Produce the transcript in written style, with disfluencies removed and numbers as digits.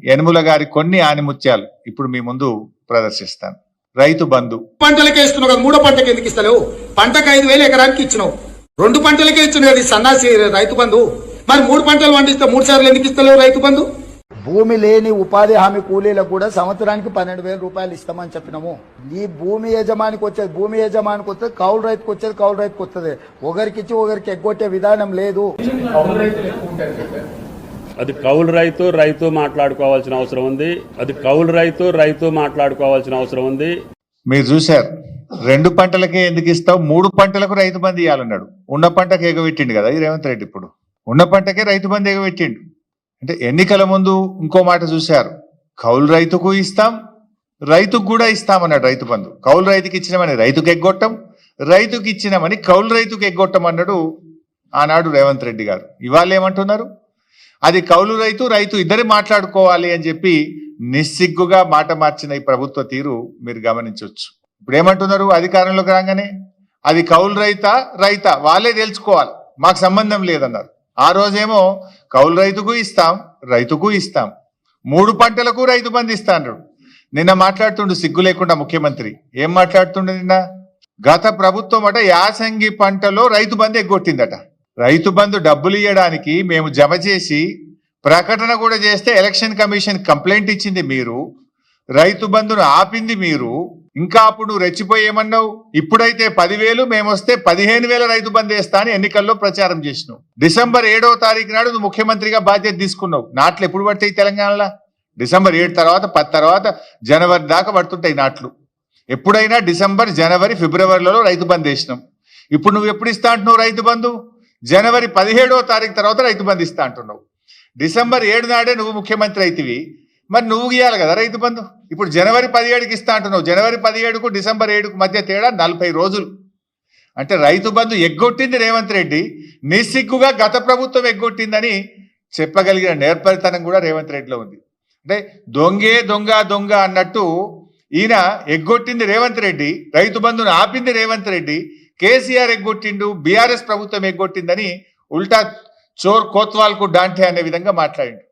యనుమల గారి కొన్ని ఆనిముత్యాలు ఇప్పుడు మీ ముందు ప్రదర్శిస్తాను. రైతు బంధు పంటలకే ఇస్తున్నావు కదా, మూడో పంటకి ఎందుకు ఇస్తలేవు? పంటకు 5,000 ఎకరానికి ఇచ్చినావు, 2 పంటలకే ఇచ్చినావు కదా సన్నాసి రైతు బంధు. మరి 3 పంటలు పండిస్తే 3 సార్లు ఎందుకు ఇస్తలేవు రైతు బంధు? భూమి లేని ఉపాధి హామీ కూలీలకు కూడా సంవత్సరానికి 12,000 రూపాయలు ఇస్తామని చెప్పినాము. ఈ భూమి యజమానికి వచ్చేది కౌలు రైతుకు వచ్చేది కౌలు రైతుకు వస్తుంది. ఒకరికిచ్చి ఒకరికి ఎగ్గొట్టే విధానం లేదు. అది కౌలు రైతు మాట్లాడుకోవాల్సిన అవసరం ఉంది. మీరు చూశారు, 2 పంటలకే ఎందుకు ఇస్తావు, 3 పంటలకు రైతు బంధు ఇవ్వాలన్నాడు. ఉన్న పంటకు ఎగబెట్టిండు కదా ఈ రేవంత్ రెడ్డి. ఇప్పుడు ఉన్న పంటకే రైతు బంధు ఎగబెట్టిండు. అంటే ఎన్నికల ముందు ఇంకో మాట చూశారు, కౌలు రైతుకు ఇస్తాం, రైతుకు కూడా ఇస్తామన్నాడు రైతు బంధు. కౌలు రైతుకి ఇచ్చినామని రైతుకు ఎగ్గొట్టం, రైతుకి ఇచ్చినామని కౌలు రైతుకు ఎగ్గొట్టం అన్నాడు ఆనాడు రేవంత్ రెడ్డి గారు. ఇవాళ ఏమంటున్నారు, అది కౌలు రైతు ఇద్దరు మాట్లాడుకోవాలి అని చెప్పి నిస్సిగ్గుగా మాట మార్చిన ఈ ప్రభుత్వ తీరు మీరు గమనించవచ్చు. ఇప్పుడు ఏమంటున్నారు, అధికారంలోకి రాగానే అది కౌలు రైతా వాళ్ళే తెలుసుకోవాలి, మాకు సంబంధం లేదన్నారు. ఆ రోజేమో కౌలు రైతుకు ఇస్తాం, రైతుకు ఇస్తాం, 3 పంటలకు రైతు బంధు ఇస్తా అన్నాడు. నిన్న మాట్లాడుతుండు సిగ్గు లేకుండా ముఖ్యమంత్రి. ఏం మాట్లాడుతుండు నిన్న? గత ప్రభుత్వం అట యాసంగి పంటలో రైతు బంధు ఎగ్గొట్టిందట. రైతు బంధు డబ్బులు ఇవ్వడానికి మేము జమ చేసి ప్రకటన కూడా చేస్తే ఎలక్షన్ కమిషన్ కంప్లైంట్ ఇచ్చింది మీరు, రైతు బంధును ఆపింది మీరు. ఇంకా అప్పుడు రెచ్చిపోయేమన్నావు, ఇప్పుడైతే 10,000 మేమొస్తే 15,000 రైతు బంధు వేస్తా అని ఎన్నికల్లో ప్రచారం చేసినావు. డిసెంబర్ 7వ తారీఖు నాడు నువ్వు ముఖ్యమంత్రిగా బాధ్యత తీసుకున్నావు. నాట్లు ఎప్పుడు పడతాయి తెలంగాణలో? డిసెంబర్ 7 తర్వాత 10 తర్వాత జనవరి దాకా పడుతుంటాయి నాట్లు. ఎప్పుడైనా డిసెంబర్, జనవరి, ఫిబ్రవరిలో రైతు బంధు వేసినాం. ఇప్పుడు నువ్వు ఎప్పుడు ఇస్తా అంటున్నావు రైతు బంధు? జనవరి 17వ తారీఖు తర్వాత రైతు బంధు ఇస్తా అంటున్నావు. డిసెంబర్ 7 నాడే నువ్వు ముఖ్యమంత్రి అయితివి, మరి నువ్వు ఇవ్వాలి కదా రైతు బంధు. ఇప్పుడు జనవరి 17కి ఇస్తా అంటున్నావు. జనవరి 17కు డిసెంబర్ 7కు మధ్య తేడా 40 రోజులు. అంటే రైతు బంధు ఎగ్గొట్టింది రేవంత్ రెడ్డి, నిస్సిగ్గుగా గత ప్రభుత్వం ఎగ్గొట్టిందని చెప్పగలిగిన నేర్పరితనం కూడా రేవంత్ రెడ్డిలో ఉంది. అంటే దొంగ అన్నట్టు ఈయన ఎగ్గొట్టింది రేవంత్ రెడ్డి, రైతు బంధును ఆపింది రేవంత్ రెడ్డి, కేసీఆర్ ఎగ్గొట్టిండు, బీఆర్ఎస్ ప్రభుత్వం ఎగ్గొట్టిందని ఉల్టా చోర్ కోత్వాల్కు డాంటే అనే విధంగా మాట్లాడిండు.